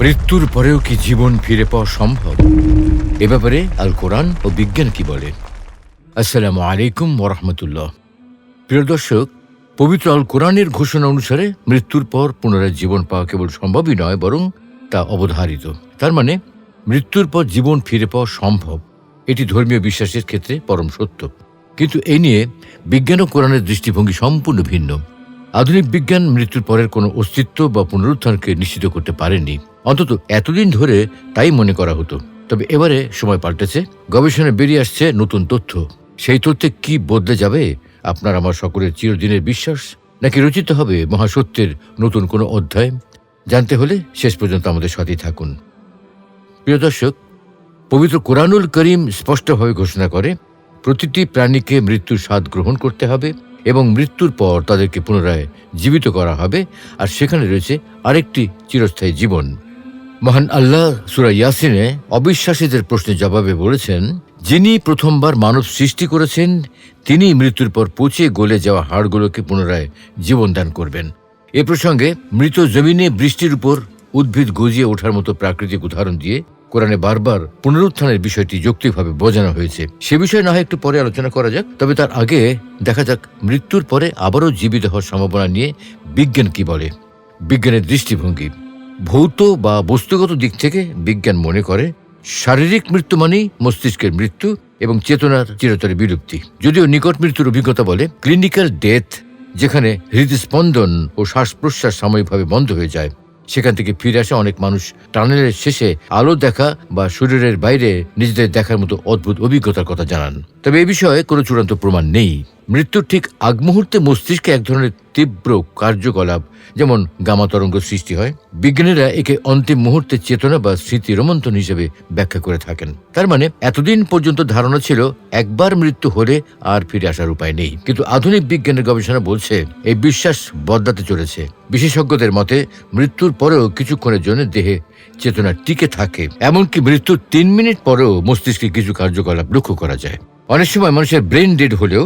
মৃত্যুর পরেও কি জীবন ফিরে পাওয়া সম্ভব? এ ব্যাপারে আল কোরআন ও বিজ্ঞান কি বলে? আসসালামু আলাইকুম ওয়া রাহমাতুল্লাহ। প্রিয় দর্শক, পবিত্র আল কোরআনের ঘোষণা অনুসারে মৃত্যুর পর পুনরায় জীবন পাওয়া কেবল সম্ভবই নয়, বরং তা অবধারিত। তার মানে মৃত্যুর পর জীবন ফিরে পাওয়া সম্ভব। এটি ধর্মীয় বিশ্বাসের ক্ষেত্রে পরম সত্য। কিন্তু এই নিয়ে বিজ্ঞান ও কোরআনের দৃষ্টিভঙ্গি সম্পূর্ণ ভিন্ন। আধুনিক বিজ্ঞান মৃত্যুর পরের কোনো অস্তিত্ব বা পুনরুত্থানকে নিশ্চিত করতে পারেনি, অন্তত এতদিন ধরে তাই মনে করা হতো। তবে এবারে সময় পাল্টেছে, গবেষণায় বেরিয়ে আসছে নতুন তথ্য। সেই তথ্যে কি বদলে যাবে আপনার আমার সকলের চিরদিনের বিশ্বাস, নাকি রচিত হবে মহাসত্যের নতুন কোনো অধ্যায়? জানতে হলে শেষ পর্যন্ত আমাদের সাথেই থাকুন। প্রিয় দর্শক, পবিত্র কোরআনুল করিম স্পষ্টভাবে ঘোষণা করে প্রতিটি প্রাণীকে মৃত্যুর স্বাদ গ্রহণ করতে হবে এবং মৃত্যুর পর তাদেরকে পুনরায় জীবিত করা হবে, আর সেখানে রয়েছে আরেকটি চিরস্থায়ী জীবন। মহান আল্লাহ সূরা ইয়াসিনে অবিশ্বাসীদের প্রশ্নের জবাবে বলেছেন, যিনি প্রথমবার মানব সৃষ্টি করেছেন তিনি মৃত্যুর পর পচে গলে যাওয়া হাড়গুলোকে পুনরায় জীবন দান করবেন। এ প্রসঙ্গে মৃত জমিনে বৃষ্টির উপর উদ্ভিদ গজিয়ে ওঠার মতো প্রাকৃতিক উদাহরণ দিয়ে কোরআনে বারবার পুনরুত্থানের বিষয়টি যৌক্তিকভাবে বোঝানো হয়েছে। সে বিষয়ে না হয় একটু পরে আলোচনা করা যাক, তবে তার আগে দেখা যাক মৃত্যুর পরে আবারও জীবিত হওয়ার সম্ভাবনা নিয়ে বিজ্ঞান কি বলে। বিজ্ঞানের দৃষ্টিভঙ্গি। ভৌত বা বস্তুগত দিক থেকে বিজ্ঞান মনে করে শারীরিক মৃত্যু মানেই মস্তিষ্কের মৃত্যু এবং চেতনার চিরতরে বিলুপ্তি। যদিও নিকট মৃত্যুর অভিজ্ঞতা বলে ক্লিনিক্যাল ডেথ, যেখানে হৃদস্পন্দন ও শ্বাস প্রশ্বাস সাময়িকভাবে বন্ধ হয়ে যায়। সেখান থেকে ফিরে আসা অনেক মানুষ টানেলের শেষে আলো দেখা বা শরীরের বাইরে নিজেদের দেখার মতো অদ্ভুত অভিজ্ঞতার কথা জানান। তবে এ বিষয়ে কোনো চূড়ান্ত প্রমাণ নেই। মৃত্যুর ঠিক আগ মুহূর্তে মস্তিষ্কে এক ধরনের তীব্র কার্যকলাপ, যেমন গামা তরঙ্গ সৃষ্টি হয়। বিজ্ঞানীরা একে অন্তিম মুহূর্তে চেতনা বা স্মৃতি রোমন্থন হিসেবে ব্যাখ্যা করে থাকেন। তার মানে এতদিন পর্যন্ত ধারণা ছিল একবার মৃত্যু হলে আর ফিরে আসার উপায় নেই, কিন্তু আধুনিক বিজ্ঞানের গবেষণা বলছে এই বিশ্বাস বদলাতে চলেছে। বিশেষজ্ঞদের মতে মৃত্যুর পরেও কিছুক্ষণের জন্য দেহে চেতনা টিকে থাকে, এমনকি মৃত্যুর 3 মিনিট পরেও মস্তিষ্কে কিছু কার্যকলাপ লক্ষ্য করা যায়। অনেক সময় মানুষের ব্রেন ডেড হলেও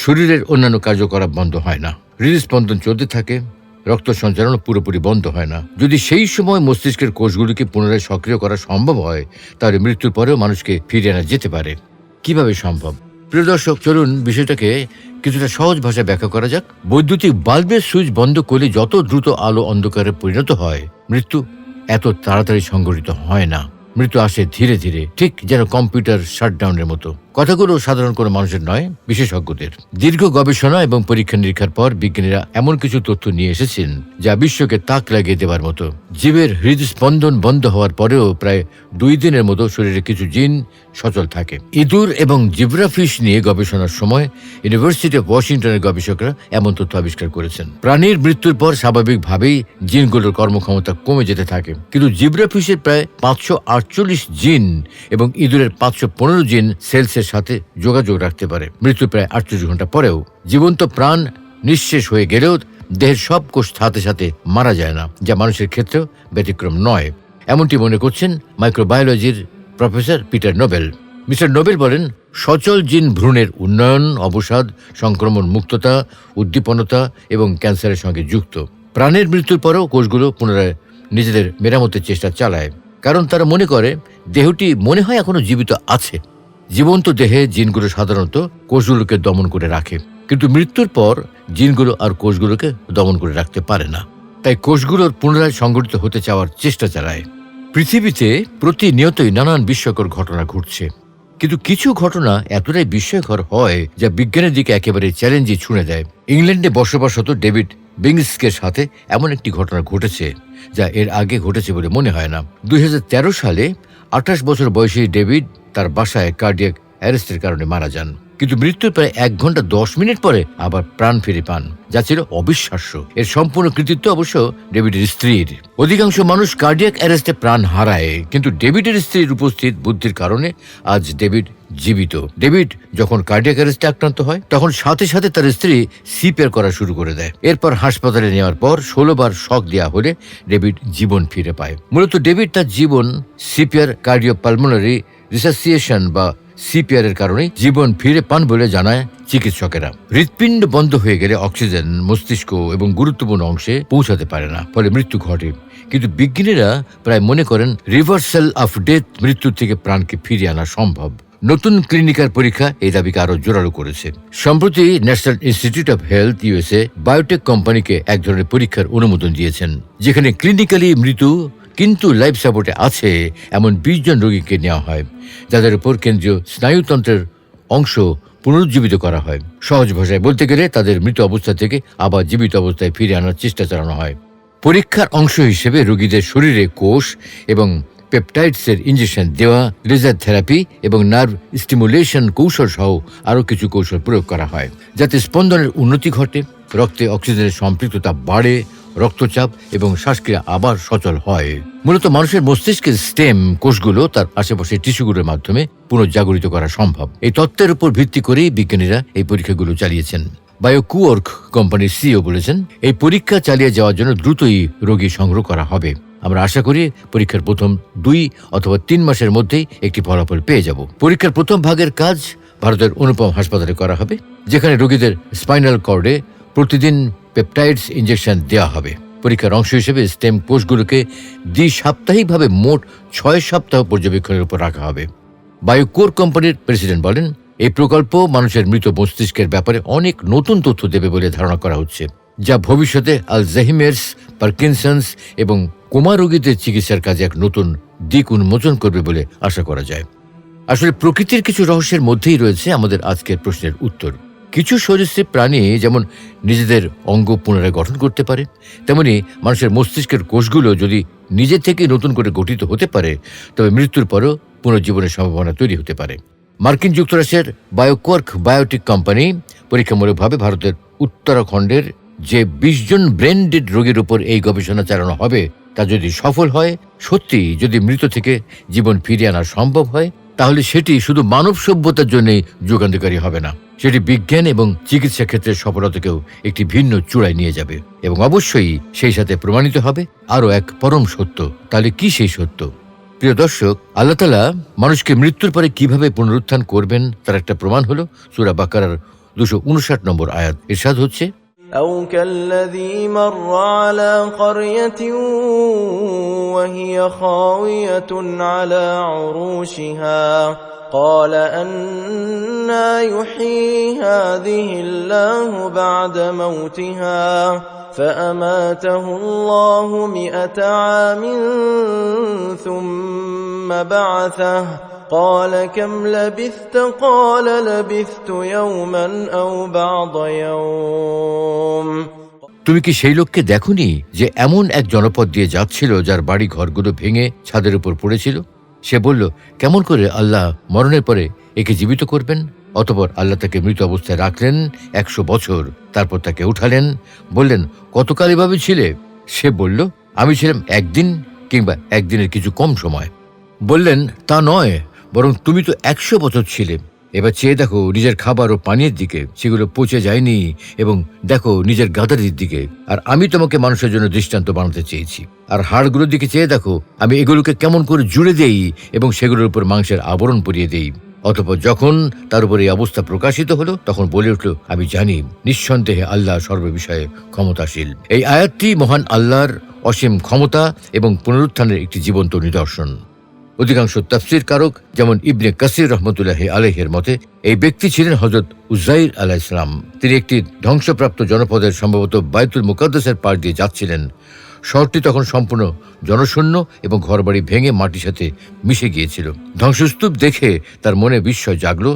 শরীরের অন্যান্য কার্যকলাপ বন্ধ হয় না, হৃদস্পন্দন চলতে থাকে, রক্ত সঞ্চালন পুরোপুরি বন্ধ হয় না। যদি সেই সময় মস্তিষ্কের কোষগুলিকে পুনরায় সক্রিয় করা সম্ভব হয়, তাহলে মৃত্যুর পরেও মানুষকে ফিরে আনা যেতে পারে। কিভাবে সম্ভব? প্রিয় দর্শক, চলুন বিষয়টাকে কিছুটা সহজ ভাষায় ব্যাখ্যা করা যাক। বৈদ্যুতিক বাল্বের সুইচ বন্ধ করলে যত দ্রুত আলো অন্ধকারে পরিণত হয়, মৃত্যু এত তাড়াতাড়ি সংঘটিত হয় না। মৃত্যু আসে ধীরে ধীরে, ঠিক যেন কম্পিউটার শাটডাউনের মতো। কথাগুলো সাধারণ কোনো মানুষের নয়, বিশেষজ্ঞদের। দীর্ঘ গবেষণা এবং পরীক্ষা নিরীক্ষার পর বিজ্ঞানীরা এমন কিছু তথ্য নিয়ে এসেছেন যা বিশ্বকে তাক লাগিয়ে দেবার মতো। জীবের হৃদস্পন্দন বন্ধ হওয়ার পরেও প্রায় 2 দিনের মতো শরীরে কিছু জিন সচল থাকে। ইঁদুর এবং জিব্রাফিশ নিয়ে গবেষণার সময় ইউনিভার্সিটি অফ ওয়াশিংটনের গবেষকরা এমন তথ্য আবিষ্কার করেছেন। প্রাণীর মৃত্যুর পর স্বাভাবিকভাবেই জিনগুলোর কর্মক্ষমতা কমে যেতে থাকে, কিন্তু জিব্রাফিশের প্রায় 548 জিন এবং ইঁদুরের 515 জিন সেলসের সাথে যোগাযোগ রাখতে পারে। মৃত্যু প্রায় 48 ঘন্টা পরেও। জীবন্ত প্রাণ নিঃশেষ হয়ে গেলেও দেহের সব কোষ সাথে সাথে মারা যায় না, যা মানুষের ক্ষেত্রেও ব্যতিক্রম নয়। এমনটি মনে করছেন মাইক্রোবায়োলজির professor Peter Noble. Mister Noble বলেন, সচল জিন ভ্রূণের উন্নয়ন, অবসাদ, সংক্রমণ মুক্ততা, উদ্দীপনতা এবং ক্যান্সারের সঙ্গে যুক্ত। প্রাণের মৃত্যুর পরেও কোষগুলো পুনরায় নিজেদের মেরামতের চেষ্টা চালায়, কারণ তারা মনে করে দেহটি মনে হয় এখনো জীবিত আছে। জীবন্ত দেহে জিনগুলো সাধারণত কোষগুলোকে দমন করে রাখে, কিন্তু মৃত্যুর পর জিনগুলো আর কোষগুলোকে দমন করে রাখতে পারে না। তাই কোষগুলোর পুনরায় সংগঠিত হতে চাওয়ার চেষ্টা চালায়। পৃথিবীতে প্রতিনিয়তই নানান বিস্ময়কর ঘটনা ঘটছে, কিন্তু কিছু ঘটনা এতটাই বিস্ময়কর হয় যা বিজ্ঞানের দিকে একেবারে চ্যালেঞ্জই ছুঁড়ে দেয়। ইংল্যান্ডে বসবাসরত ডেভিড বিংসকের সাথে এমন একটি ঘটনা ঘটেছে যা এর আগে ঘটেছে বলে মনে হয় না। 2013 সালে 28 বছর বয়সী ডেভিড তার বাসায় কার্ডিয়াক অ্যারেস্টের কারণে মারা যান, কিন্তু মৃত্যুর প্রায় 1 ঘন্টা 10 মিনিট পরে আবার প্রাণ ফিরে পান, যা ছিল অবিশ্বাস্য। এর সম্পূর্ণ কৃতিত্ব অবশ্য ডেভিডের স্ত্রীর। অধিকাংশ মানুষ কার্ডিয়াক অ্যারেস্টে প্রাণ হারায়, কিন্তু ডেভিডের স্ত্রীর উপস্থিত বুদ্ধির কারণে আজ ডেভিড জীবিত। ডেভিড যখন কার্ডিয়াক অ্যারেস্টে আক্রান্ত হয়, তখন সাথে সাথে তার স্ত্রী সিপিআর করা শুরু করে দেয়। এরপর হাসপাতালে নেওয়ার পর 16 বার শক দেওয়া হলে ডেভিড জীবন ফিরে পায়। মূলত ডেভিড তার জীবন সিপিআর, কার্ডিওপালমোনারি রিসাসিয়েশন বা সিপিআর এর কারণে জীবন ফিরে পান বলে জানায় চিকিৎসকেরা। হৃৎপিণ্ড বন্ধ হয়ে গেলে অক্সিজেন মস্তিষ্ক এবং গুরুত্বপূর্ণ অংশে পৌঁছাতে পারে না, ফলে মৃত্যু ঘটে। কিন্তু বিজ্ঞানীরা প্রায় মনে করেন রিভার্সাল অফ ডেথ, মৃত্যু থেকে প্রাণকে ফিরিয়ে আনা সম্ভব। নতুন ক্লিনিকাল পরীক্ষা এই দাবিকে আরো জোরালো করেছে। সম্প্রতি national institute of health USA biotech কোম্পানিকে এক ধরনের পরীক্ষার অনুমোদন দিয়েছেন, যেখানে ক্লিনিক্যালি মৃত্যু কিন্তু লাইফ সাপোর্টে আছে এমন 20 জন রোগীকে নেওয়া হয়, যাদের উপর কেন্দ্রীয় স্নায়ুতন্ত্রের অংশ পুনরুজ্জীবিত করা হয়। সহজ ভাষায় বলতে গেলে তাদের মৃত অবস্থা থেকে আবার জীবিত অবস্থায় ফিরে আনার চেষ্টা চালানো হয়। পরীক্ষার অংশ হিসেবে রোগীদের শরীরে কোষ এবং পেপটাইডসের ইঞ্জেকশন দেওয়া, লেজার থেরাপি এবং নার্ভ স্টিমুলেশন কৌশল সহ আরও কিছু কৌশল প্রয়োগ করা হয়, যাতে স্পন্দনের উন্নতি ঘটে, রক্তে অক্সিজেনের সম্পৃক্ততা বাড়ে, রক্তচাপ এবং শ্বাসক্রিয়া আবার সচল হয়। মূলত মানুষের মস্তিষ্কের স্টেম কোষগুলো তার আশেপাশের টিস্যুগুলোর মাধ্যমে পুনর্জাগরিত করা সম্ভব। এই তত্ত্বের উপর ভিত্তি করেই বিজ্ঞানীরা এই পরীক্ষাগুলো চালিয়েছেন। বায়োকুয়ার্ক কোম্পানির সিইও বলেছেন, এই পরীক্ষা চালিয়ে যাওয়ার জন্য দ্রুতই রোগী সংগ্রহ করা হবে। আমরা আশা করি পরীক্ষার প্রথম 2 অথবা 3 মাসের মধ্যেই একটি ফলাফল পেয়ে যাব। পরীক্ষার প্রথম ভাগের কাজ ভারতের অনুপম হাসপাতালে করা হবে, যেখানে রোগীদের স্পাইনাল কর্ডে প্রতিদিন পেপটাইডস ইঞ্জেকশন দেওয়া হবে। পরীক্ষার অংশ হিসেবে স্টেম কোষগুলোকে দ্বিসাপ্তাহিকভাবে মোট 6 সপ্তাহ পর্যবেক্ষণের উপর রাখা হবে। বায়োকোর কোম্পানির প্রেসিডেন্ট বলেন, এই প্রকল্প মানুষের মৃত মস্তিষ্কের ব্যাপারে অনেক নতুন তথ্য দেবে বলে ধারণা করা হচ্ছে, যা ভবিষ্যতে আলজাইমার্স, পার্কিনসন্স এবং কোমা রোগীদের চিকিৎসার কাজে এক নতুন দিক উন্মোচন করবে বলে আশা করা যায়। আসলে প্রকৃতির কিছু রহস্যের মধ্যেই রয়েছে আমাদের আজকের প্রশ্নের উত্তর। কিছু সরীসৃপ প্রাণী যেমন নিজেদের অঙ্গ পুনরায় গঠন করতে পারে, তেমনি মানুষের মস্তিষ্কের কোষগুলো যদি নিজে থেকে নতুন করে গঠিত হতে পারে, তবে মৃত্যুর পরও পুনর্জীবনের সম্ভাবনা তৈরি হতে পারে। মার্কিন যুক্তরাষ্ট্রের বায়োকোয়ার্ক বায়োটেক কোম্পানি পরীক্ষামূলকভাবে ভারতের উত্তরাখণ্ডের যে 20 জন ব্রেন ডেড রোগীর উপর এই গবেষণা চালানো হবে, তা যদি সফল হয়, সত্যি যদি মৃত থেকে জীবন ফিরিয়ে আনা সম্ভব হয়, তাহলে সেটি শুধু মানব সভ্যতার জন্যই যুগান্তকারী হবে না, সেটি বিজ্ঞান এবং চিকিৎসা ক্ষেত্রের সফলতাকেও একটি ভিন্ন চূড়ায় নিয়ে যাবে। এবং অবশ্যই সেই সাথে প্রমাণিত হবে আরও এক পরম সত্য। তাহলে কি সেই সত্য? প্রিয় দর্শক, আল্লাহ তাআলা মানুষকে মৃত্যুর পরে কিভাবে পুনরুত্থান করবেন তার একটা প্রমাণ হলো সূরা বাকারার 259 নম্বর আয়াত। ইরশাদ হচ্ছে, أو كالذي مر على قرية وهي خاوية على عروشها قال أنى يحيي هذه الله بعد موتها فأماته الله 100 عام ثم بعثه قال كم لبثت قال لبثت يوما أو بعض يوم। তুমি কি সেই লোককে দেখোনি যে এমন এক জনপদ দিয়ে যাচ্ছিল যার বাড়ি ঘরগুলো ভেঙে ছাদের উপর পড়েছিল? সে বলল, কেমন করে আল্লাহ মরণের পরে একে জীবিত করবেন? অতঃপর আল্লাহ তাকে মৃত অবস্থায় রাখলেন 100 বছর, তারপর তাকে উঠালেন। বললেন, কতকাল এভাবে ছিলে? সে বলল, আমি ছিলাম 1 দিন কিংবা 1 দিনের কিছু কম সময়। বললেন, তা নয়, বরং তুমি তো 100 বছর ছিলে। এবার চেয়ে দেখো নিজের খাবার ও পানীয়ের দিকে, সেগুলো পচে যায়নি, এবং দেখো নিজের গাদারির দিকে। আর আমি তোমাকে মানুষের জন্য দৃষ্টান্ত বানাতে চেয়েছি। আর হাড়গুলোর দিকে চেয়ে দেখো, আমি এগুলোকে কেমন করে জুড়ে দেই এবং সেগুলোর উপর মাংসের আবরণ পরিয়ে দেই। অতঃপর যখন তার উপর এই অবস্থা প্রকাশিত হলো, তখন বলে উঠল, আমি জানি নিঃসন্দেহে আল্লাহ সর্ববিষয়ে ক্ষমতাশীল। এই আয়াতটি মহান আল্লাহর অসীম ক্ষমতা এবং পুনরুত্থানের একটি জীবন্ত নিদর্শন। অধিকাংশ তাফসীর কারক যেমন ইবনে কাসির রহমতুল্লাহি আলাইহির মতে এই ব্যক্তি ছিলেন হযরত উযাইর আলাইহিস সালাম। তিনি একটি ধ্বংসপ্রাপ্ত জনপদের সম্ভবত বাইতুল মুকাদ্দাসের পাশ দিয়ে যাচ্ছিলেন। শহরটি তখন সম্পূর্ণ জনশূন্য এবং ঘরবাড়ি ভেঙে মাটির সাথে মিশে গিয়েছিল। ধ্বংসস্তূপ দেখে তার মনে বিস্ময় জাগলো।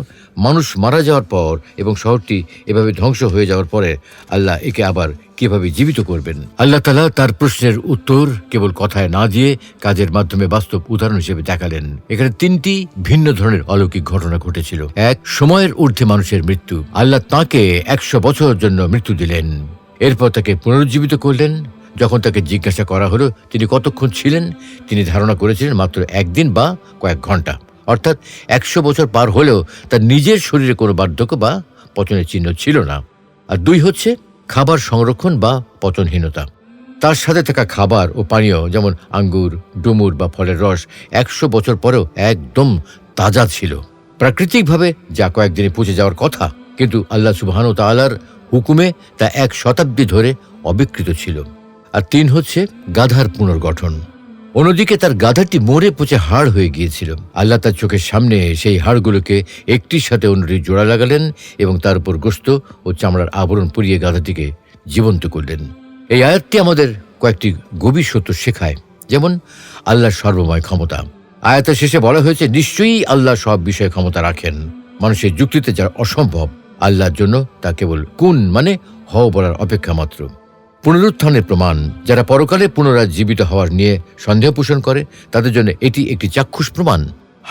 মানুষ মারা যাওয়ার পর এবং শহরটি এভাবে ধ্বংস হয়ে যাওয়ার পরে আল্লাহ একে আবার কিভাবে জীবিত করবেন? আল্লাহ তাআলা তার প্রশ্নের উত্তর কেবল কথায় না দিয়ে কাজের মাধ্যমে বাস্তব উদাহরণ হিসেবে দেখালেন। এখানে 3টি ভিন্ন ধরনের অলৌকিক ঘটনা ঘটেছিল। 1, সময়ের ঊর্ধ্বে মানুষের মৃত্যু। আল্লাহ তাকে 100 বছরের জন্য মৃত্যু দিলেন, এরপর তাকে পুনরুজ্জীবিত করলেন। যখন তাকে জিজ্ঞাসা করা হলো তিনি কতক্ষণ ছিলেন, তিনি ধারণা করেছিলেন মাত্র 1 দিন বা কয়েক ঘন্টা। অর্থাৎ 100 বছর পার হলেও তার নিজের শরীরে কোনো বার্ধক্য বা পচনের চিহ্ন ছিল না। আর 2 হচ্ছে খাবার সংরক্ষণ বা পচনহীনতা। তার সাথে থাকা খাবার ও পানীয় যেমন আঙ্গুর, ডুমুর বা ফলের রস 100 বছর পরেও একদম তাজা ছিল। প্রাকৃতিকভাবে যা কয়েকদিনে পচে যাওয়ার কথা, কিন্তু আল্লাহ সুবহানাহু ওয়া তাআলার হুকুমে তা 1 শতাব্দী ধরে অবিকৃত ছিল। আর 3 হচ্ছে গাধার পুনর্গঠন। অন্যদিকে তার গাধাটি মরে পচে হাড় হয়ে গিয়েছিল। আল্লাহ তার চোখের সামনে সেই হাড়গুলোকে একটির সাথে অন্যটি জোড়া লাগালেন এবং তার উপর গোশত ও চামড়ার আবরণ পরিয়ে গাধাটিকে জীবন্ত করলেন। এই আয়াতটি আমাদের কয়েকটি গভীর সত্য শেখায়, যেমন আল্লাহর সর্বময় ক্ষমতা। আয়াতের শেষে বলা হয়েছে, নিশ্চয়ই আল্লাহ সব বিষয়ে ক্ষমতা রাখেন। মানুষের যুক্তিতে যা অসম্ভব, আল্লাহর জন্য তা কেবল কুন মানে হও বলার অপেক্ষা মাত্র। পুনরুত্থানের প্রমাণ। যারা পরকালে পুনরায় জীবিত হওয়ার নিয়ে সন্দেহ পোষণ করে, তাদের জন্য এটি একটি চাক্ষুষ প্রমাণ।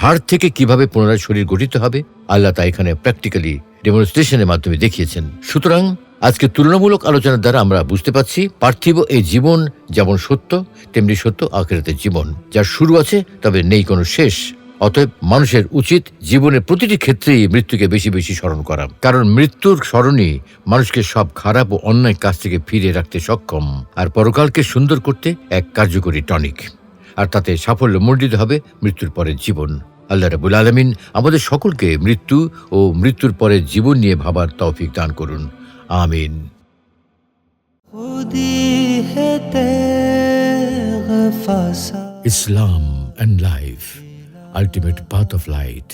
হাড় থেকে কিভাবে পুনরায় শরীর গঠিত হবে, আল্লাহ তা এখানে প্র্যাকটিক্যালি ডেমনস্ট্রেশনের মাধ্যমে দেখিয়েছেন। সুতরাং আজকে তুলনামূলক আলোচনার দ্বারা আমরা বুঝতে পারছি, পার্থিব এই জীবন যেমন সত্য, তেমনি সত্য আখিরাতের জীবন, যার শুরু আছে তবে নেই কোনো শেষ। অতএব মানুষের উচিত জীবনের প্রতিটি ক্ষেত্রেই মৃত্যুকে বেশি বেশি স্মরণ করা, কারণ মৃত্যুর স্মরণই মানুষকে সব খারাপ ও অন্যায় কাজ থেকে ফিরে রাখতে সক্ষম, আর পরকালকে সুন্দর করতে এক কার্যকরী টনিক। আর তাতে সাফল্য মণ্ডিত হবে মৃত্যুর পরের জীবন। আল্লাহ রাব্বুল আলামিন আমাদের সকলকে মৃত্যু ও মৃত্যুর পরের জীবন নিয়ে ভাবার তৌফিক দান করুন। আমিন। Islam and life, ultimate path of light.